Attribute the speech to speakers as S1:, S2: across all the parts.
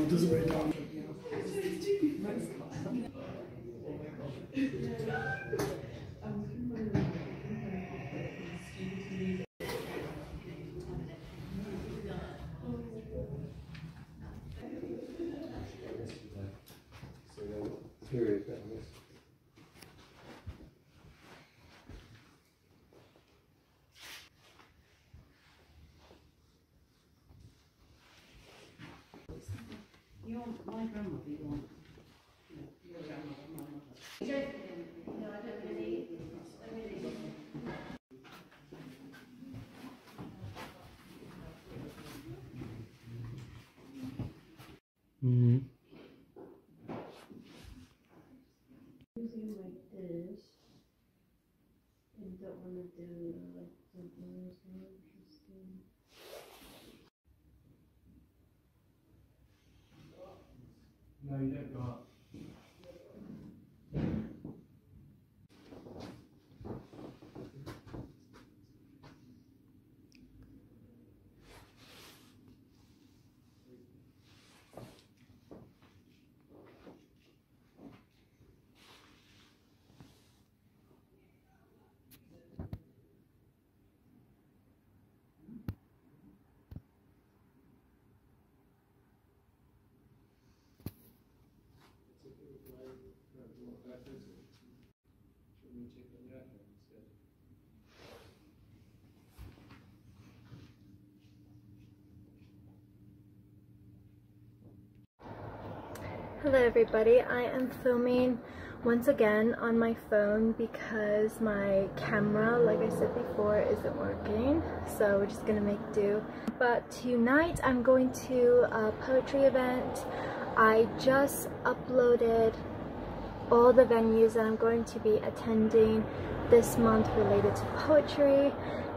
S1: 这是味道。Period families.
S2: My grandmother, your grandmother, my mother. No, I don't really.
S1: Mm-hmm.
S2: Using like this, and don't want to do like something else more interesting.
S1: No, you don't go up.
S3: Hello everybody, I am filming once again on my phone because my camera, like I said before, isn't working, so we're just gonna make do. But tonight I'm going to a poetry event. I just uploaded all the venues that I'm going to be attending this month related to poetry,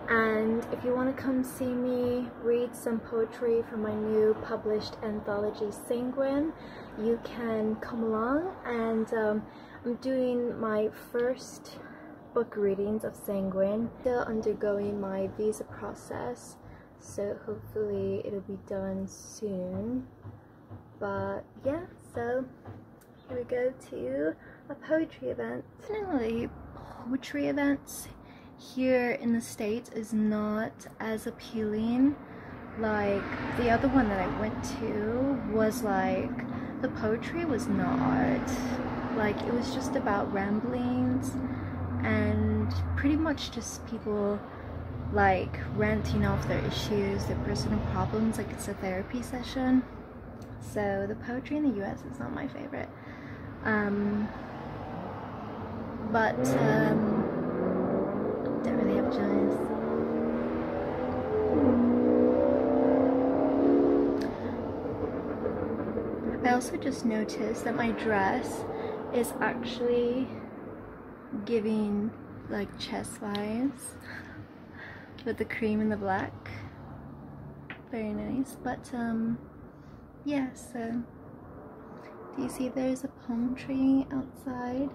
S3: and if you want to come see me read some poetry from my new published anthology Sanguine, you can come along. And I'm doing my first book readings of Sanguine, still undergoing my visa process, so hopefully it'll be done soon. But yeah, so here we go to a poetry event. Definitely poetry events here in the States is not as appealing. Like the other one that I went to was like, the poetry was not art. Like it was just about ramblings and pretty much just people like ranting off their issues, their personal problems, like it's a therapy session. So the poetry in the US is not my favorite. Don't really have a choice. I also just noticed that my dress is actually giving like chess vibes with the cream and the black. Very nice. But yeah, so do you see there's a palm tree outside?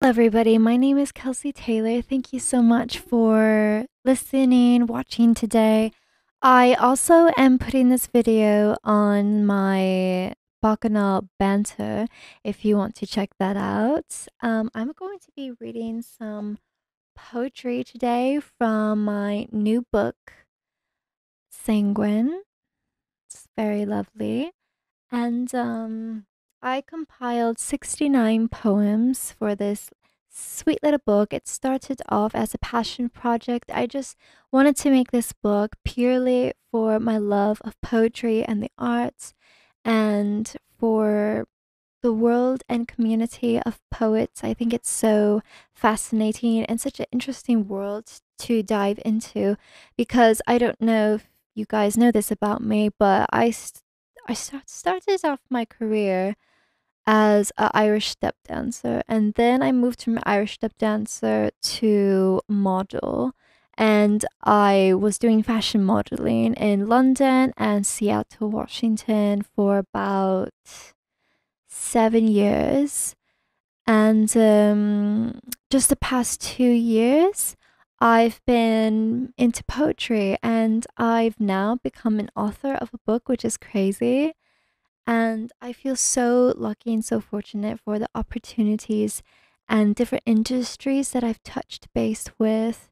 S3: Hello everybody, my name is Kelsey Taylor. Thank you so much for listening, watching today. I also am putting this video on my Bacchanal banter if you want to check that out. I'm going to be reading some poetry today from my new book, Sanguine. It's very lovely. And I compiled 69 poems for this sweet little book. It started off as a passion project. I just wanted to make this book purely for my love of poetry and the arts, and for the world and community of poets. I think it's so fascinating and such an interesting world to dive into, because I don't know if you guys know this about me, but I started off my career as an Irish step dancer, and then I moved from Irish step dancer to model, and I was doing fashion modeling in London and Seattle, Washington for about 7 years. And just the past 2 years I've been into poetry, and I've now become an author of a book, which is crazy. And I feel so lucky and so fortunate for the opportunities and different industries that I've touched base with.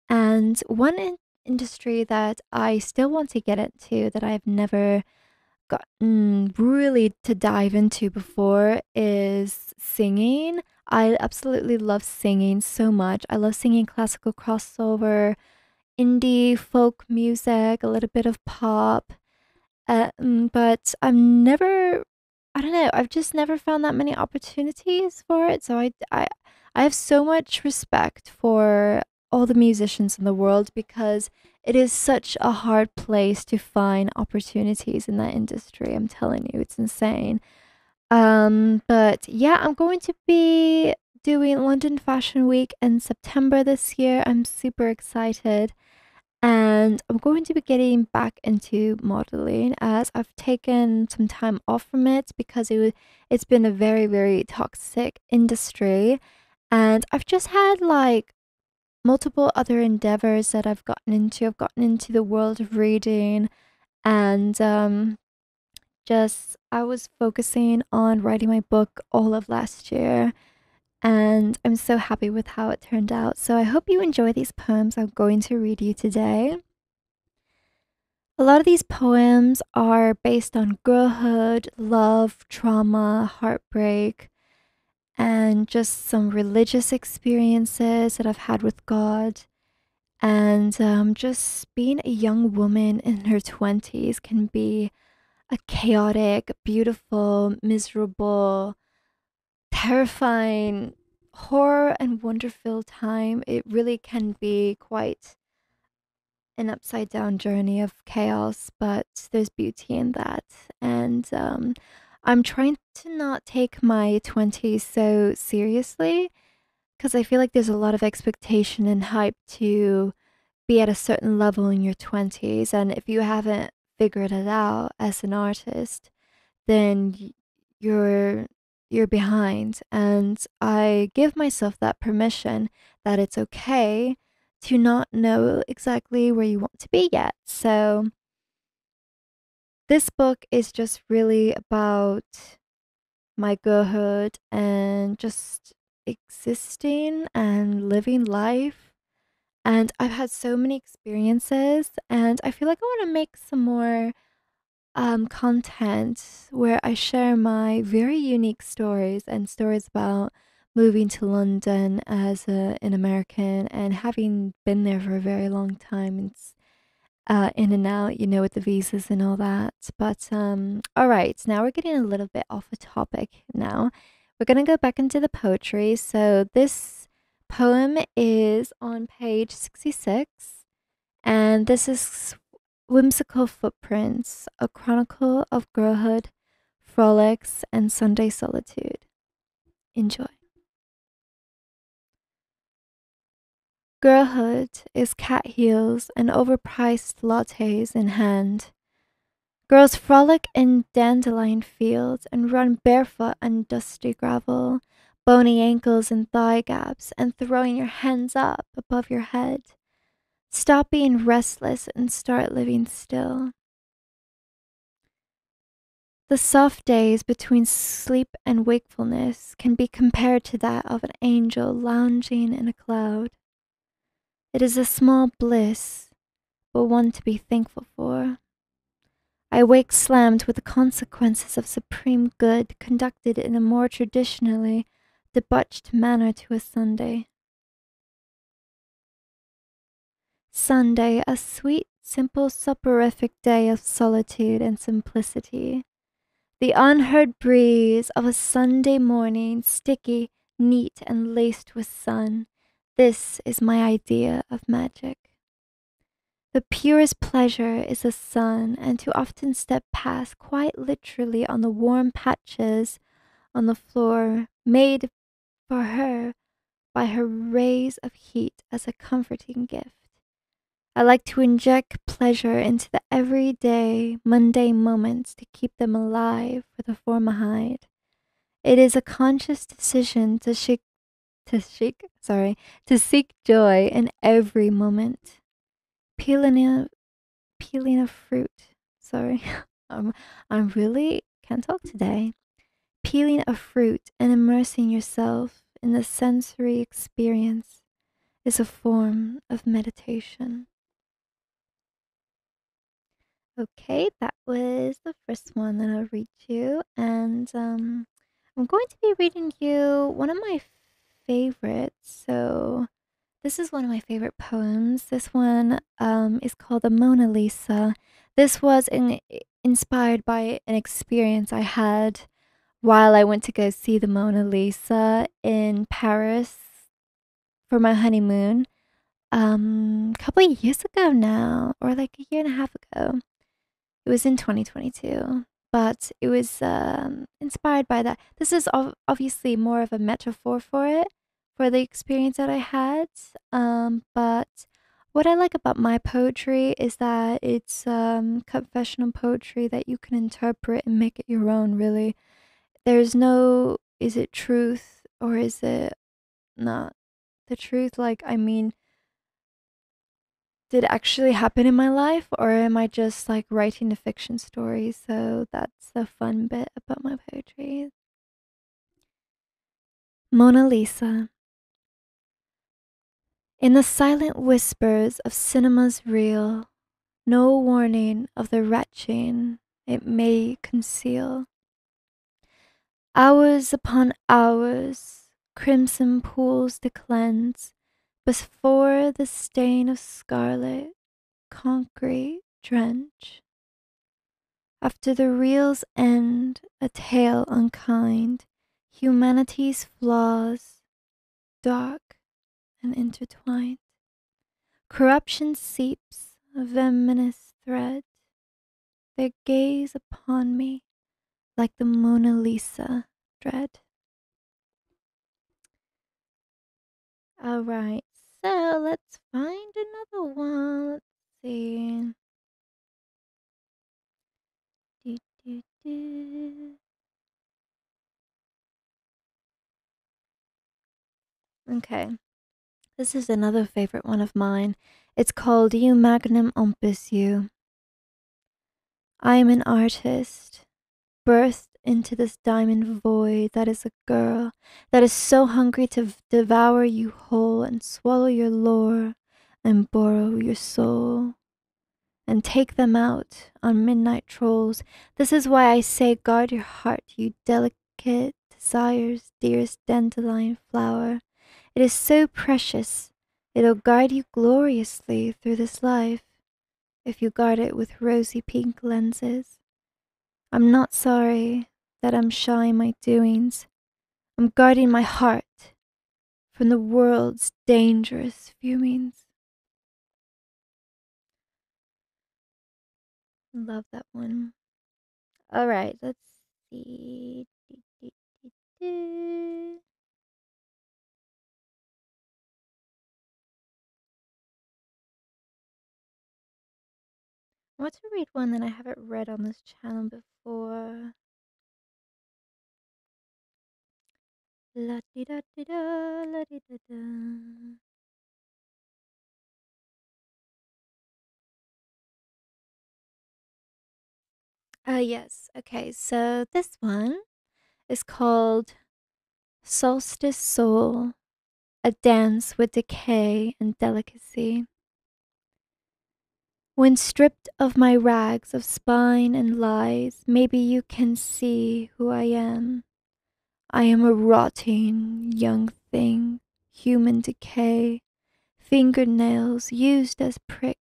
S3: And one industry that I still want to get into that I've never gotten really to dive into before is singing. I absolutely love singing so much. I love singing classical crossover, indie, folk music, a little bit of pop. But I don't know, I've just never found that many opportunities for it. So I have so much respect for all the musicians in the world because it is such a hard place to find opportunities in that industry. I'm telling you, it's insane. But yeah, I'm going to be doing London Fashion Week in September this year. I'm super excited. And I'm going to be getting back into modeling as I've taken some time off from it because it's been a very, very toxic industry. And I've just had like multiple other endeavors that I've gotten into. I've gotten into the world of reading and just I was focusing on writing my book all of last year. And I'm so happy with how it turned out. So I hope you enjoy these poems I'm going to read you today. A lot of these poems are based on girlhood, love, trauma, heartbreak, and just some religious experiences that I've had with God. And just being a young woman in her 20s can be a chaotic, beautiful, miserable, terrifying, horror and wonder-filled time. It really can be quite an upside down journey of chaos, but there's beauty in that. And I'm trying to not take my 20s so seriously because I feel like there's a lot of expectation and hype to be at a certain level in your 20s. And if you haven't figured it out as an artist, then you're behind. And I give myself that permission that it's okay to not know exactly where you want to be yet. So this book is just really about my girlhood and just existing and living life. And I've had so many experiences, and I feel like I want to make some more content where I share my very unique stories and stories about moving to London as an American and having been there for a very long time. It's in and out, you know, with the visas and all that. But all right, now we're getting a little bit off the topic now. We're gonna go back into the poetry. So this poem is on page 66, and this is Whimsical Footprints, a chronicle of girlhood, frolics, and Sunday solitude. Enjoy. Girlhood is cat heels and overpriced lattes in hand. Girls frolic in dandelion fields and run barefoot on dusty gravel, bony ankles and thigh gaps, and throwing your hands up above your head. Stop being restless and start living still. The soft days between sleep and wakefulness can be compared to that of an angel lounging in a cloud. It is a small bliss, but one to be thankful for. I wake slammed with the consequences of supreme good conducted in a more traditionally debauched manner to a Sunday. Sunday, a sweet, simple, soporific day of solitude and simplicity. The unheard breeze of a Sunday morning, sticky, neat, and laced with sun. This is my idea of magic. The purest pleasure is the sun, and to often step past quite literally on the warm patches on the floor, made for her by her rays of heat as a comforting gift. I like to inject pleasure into the everyday, mundane moments to keep them alive for the formaldehyde. It is a conscious decision to seek joy in every moment. Peeling a fruit. Sorry, I'm really can't talk today. Peeling a fruit and immersing yourself in the sensory experience is a form of meditation. Okay, that was the first one that I'll read you, and I'm going to be reading you one of my favorites. So this is one of my favorite poems. This one is called The Mona Lisa. This was inspired by an experience I had while I went to go see the Mona Lisa in Paris for my honeymoon. A couple of years ago now, or like a year and a half ago. It was in 2022, but it was inspired by that. This is obviously more of a metaphor for it, for the experience that I had. But what I like about my poetry is that it's confessional poetry that you can interpret and make it your own, really. There's no, is it truth or is it not the truth? Like, I mean, did actually happen in my life, or am I just like writing a fiction story? So that's the fun bit about my poetry. Mona Lisa. In the silent whispers of cinema's reel, no warning of the retching it may conceal. Hours upon hours, crimson pools to cleanse, before the stain of scarlet concrete drench. After the reel's end, a tale unkind, humanity's flaws, dark and intertwined. Corruption seeps a venomous thread, their gaze upon me like the Mona Lisa dread. Alright, so let's find another one. Let's see. Do, do, do. Okay, this is another favorite one of mine. It's called You Magnum Opus You. I am an artist, birthed into this diamond void that is a girl that is so hungry to devour you whole and swallow your lore and borrow your soul and take them out on midnight trolls. This is why I say guard your heart, you delicate desire's dearest dandelion flower. It is so precious, it'll guide you gloriously through this life if you guard it with rosy pink lenses. I'm not sorry that I'm shy in my doings. I'm guarding my heart from the world's dangerous viewings. Love that one. Alright, let's see. I want to read one that I haven't read on this channel before. La di da di da, la di da da. Yes. Okay, so this one is called Solstice Soul, a dance with decay and delicacy. When stripped of my rags of spine and lies, maybe you can see who I am. I am a rotting young thing, human decay, fingernails used as pricks.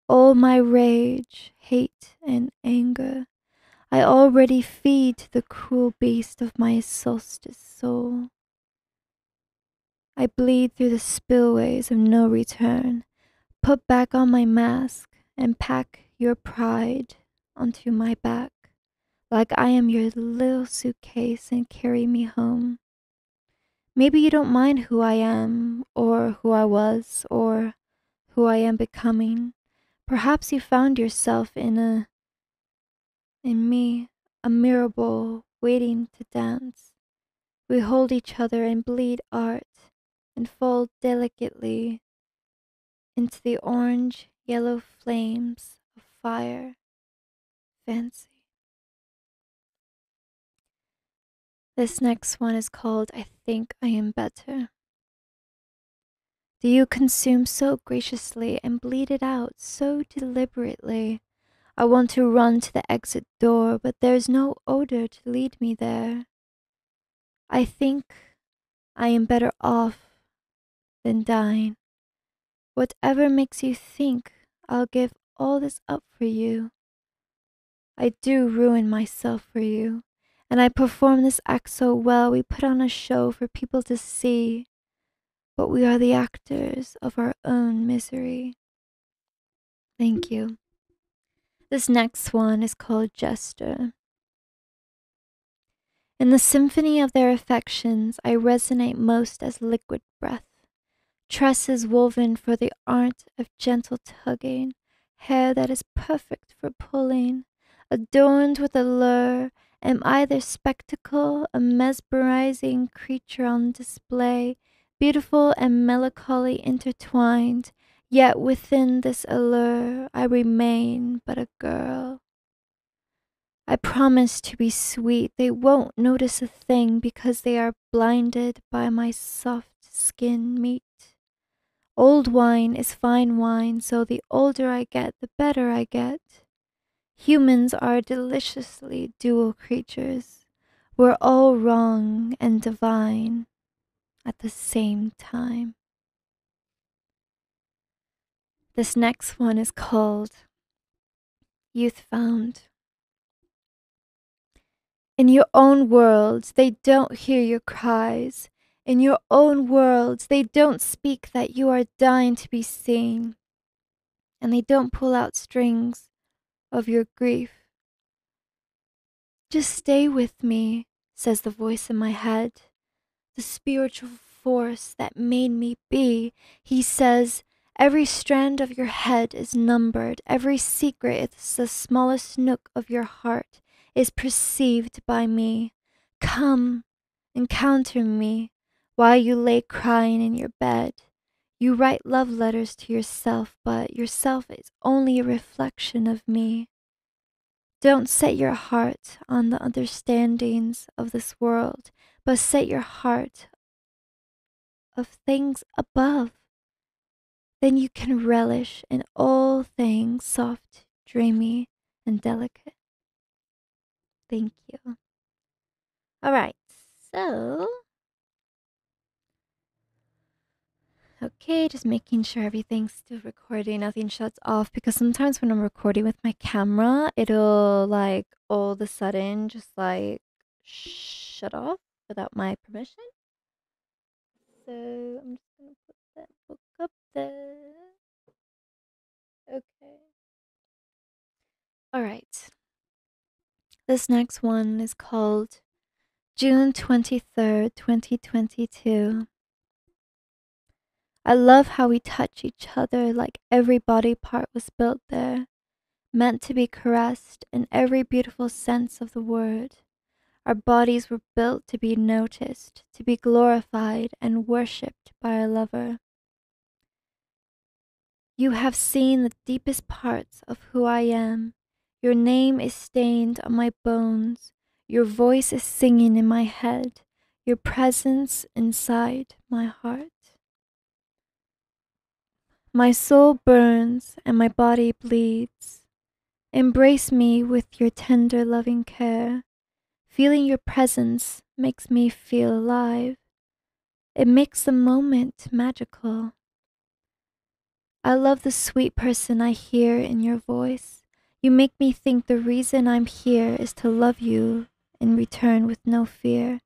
S3: All my rage, hate, and anger I already feed to the cruel beast of my solstice soul. I bleed through the spillways of no return, put back on my mask, and pack your pride onto my back, like I am your little suitcase, and carry me home. Maybe you don't mind who I am, or who I was, or who I am becoming. Perhaps you found yourself in me, a mirror bowl waiting to dance. We hold each other and bleed art and fall delicately into the orange yellow flames of fire, fancy. This next one is called I Think I Am Better. Do you consume so graciously and bleed it out so deliberately? I want to run to the exit door, but there's no odor to lead me there. I think I am better off than dying. Whatever makes you think I'll give all this up for you. I do ruin myself for you, and I perform this act so well we put on a show for people to see, but we are the actors of our own misery. Thank you. This next one is called Jester. In the symphony of their affections, I resonate most as liquid breath. Tresses woven for the art of gentle tugging, hair that is perfect for pulling, adorned with a lure. Am I their spectacle, a mesmerizing creature on display, beautiful and melancholy intertwined, yet within this allure I remain but a girl. I promise to be sweet, they won't notice a thing because they are blinded by my soft skin meat. Old wine is fine wine, so the older I get, the better I get. Humans are deliciously dual creatures. We're all wrong and divine at the same time. This next one is called Youth Found. In your own worlds, they don't hear your cries. In your own worlds, they don't speak that you are dying to be seen. And they don't pull out strings of your grief. Just stay with me, says the voice in my head. The spiritual force that made me be. He says, every strand of your head is numbered. Every secret is the smallest nook of your heart is perceived by me. Come, encounter me while you lay crying in your bed. You write love letters to yourself, but yourself is only a reflection of me. Don't set your heart on the understandings of this world, but set your heart of things above. Then you can relish in all things soft, dreamy, and delicate. Thank you. Alright, so okay, just making sure everything's still recording, nothing shuts off, because sometimes when I'm recording with my camera, it'll like all of a sudden just like shut off without my permission. So I'm just gonna put that book up there. Okay. Alright. This next one is called June 23rd, 2022. I love how we touch each other like every body part was built there, meant to be caressed in every beautiful sense of the word. Our bodies were built to be noticed, to be glorified and worshipped by our lover. You have seen the deepest parts of who I am. Your name is stained on my bones. Your voice is singing in my head. Your presence inside my heart. My soul burns and my body bleeds. Embrace me with your tender loving care. Feeling your presence makes me feel alive. It makes the moment magical. I love the sweet person I hear in your voice. You make me think the reason I'm here is to love you in return with no fear.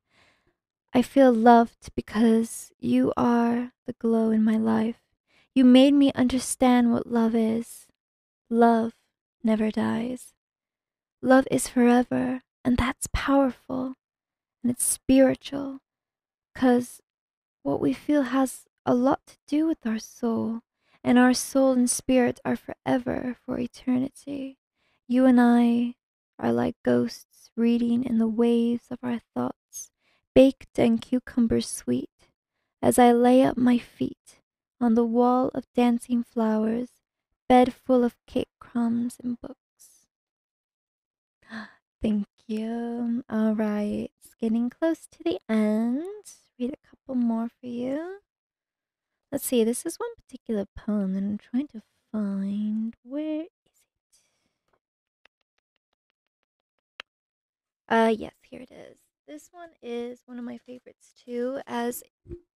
S3: I feel loved because you are the glow in my life. You made me understand what love is. Love never dies. Love is forever, and that's powerful, and it's spiritual, because what we feel has a lot to do with our soul, and our soul and spirit are forever for eternity. You and I are like ghosts reading in the waves of our thoughts, baked and cucumber sweet, as I lay up my feet on the wall of dancing flowers, bed full of cake crumbs and books. Thank you. All right, it's getting close to the end. Read a couple more for you. Let's see, this is one particular poem that I'm trying to find. Where is it? Yes, here it is. This one is one of my favorites too, as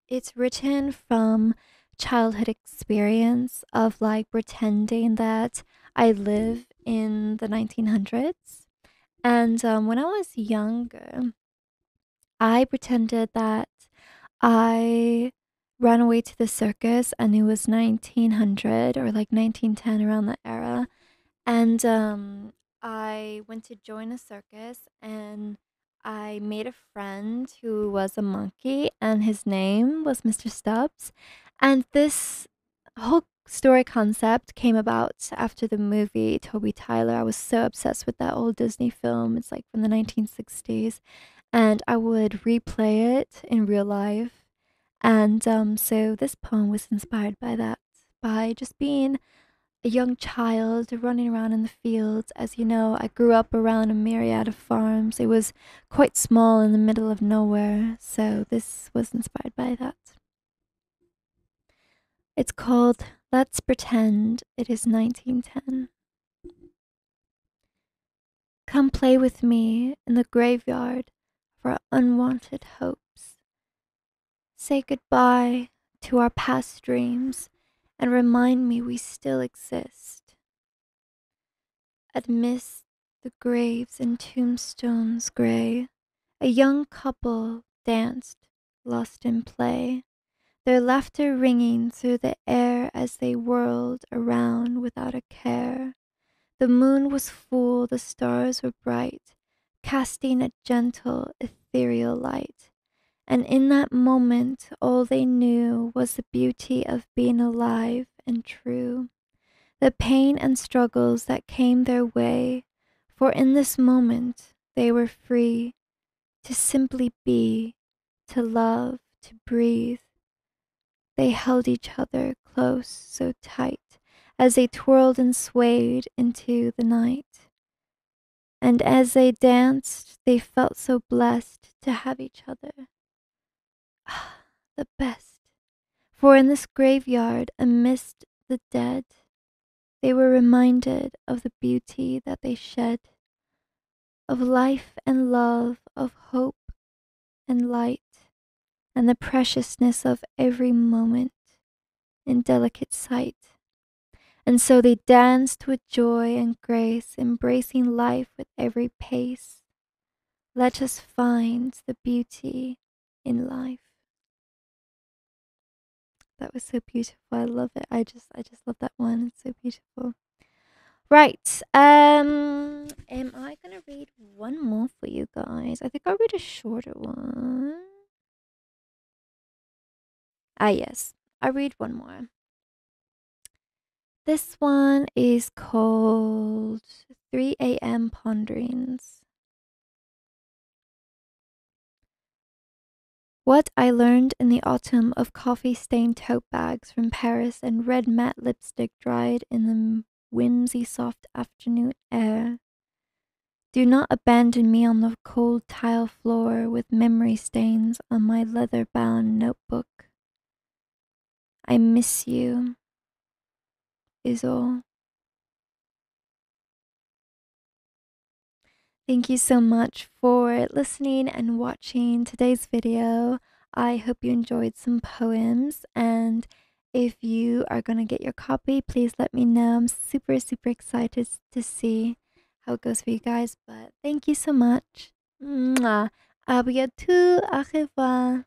S3: it's written from childhood experience of like pretending that I live in the 1900s. And when I was younger, I pretended that I ran away to the circus and it was 1900 or like 1910, around that era. And I went to join a circus and I made a friend who was a monkey and his name was Mr. Stubbs. And this whole story concept came about after the movie Toby Tyler. I was so obsessed with that old Disney film. It's like from the 1960s. And I would replay it in real life. And so this poem was inspired by that, by just being a young child running around in the fields. As you know, I grew up around a myriad of farms. It was quite small in the middle of nowhere, so this was inspired by that. It's called Let's Pretend It Is 1910. Come play with me in the graveyard for unwanted hopes. Say goodbye to our past dreams and remind me we still exist. Amidst the graves and tombstones gray, a young couple danced, lost in play, their laughter ringing through the air as they whirled around without a care. The moon was full, the stars were bright, casting a gentle, ethereal light. And in that moment, all they knew was the beauty of being alive and true. The pain and struggles that came their way, for in this moment they were free to simply be, to love, to breathe. They held each other close, so tight, as they twirled and swayed into the night. And as they danced, they felt so blessed to have each other. Ah, the best. For in this graveyard, amidst the dead, they were reminded of the beauty that they shed, of life and love, of hope and light, and the preciousness of every moment in delicate sight. And so they danced with joy and grace, embracing life with every pace. Let us find the beauty in life. That was so beautiful. I love it. I just love that one. It's so beautiful. Right. Am I gonna read one more for you guys? I think I'll read a shorter one. Ah, yes. I'll read one more. This one is called 3 a.m. Ponderings. What I learned in the autumn of coffee-stained tote bags from Paris and red matte lipstick dried in the whimsy soft afternoon air. Do not abandon me on the cold tile floor with memory stains on my leather-bound notebook. I miss you, is all. Thank you so much for listening and watching today's video. I hope you enjoyed some poems, and if you are going to get your copy, please let me know. I'm super excited to see how it goes for you guys, but thank you so much. Mwah. À bientôt. Au revoir.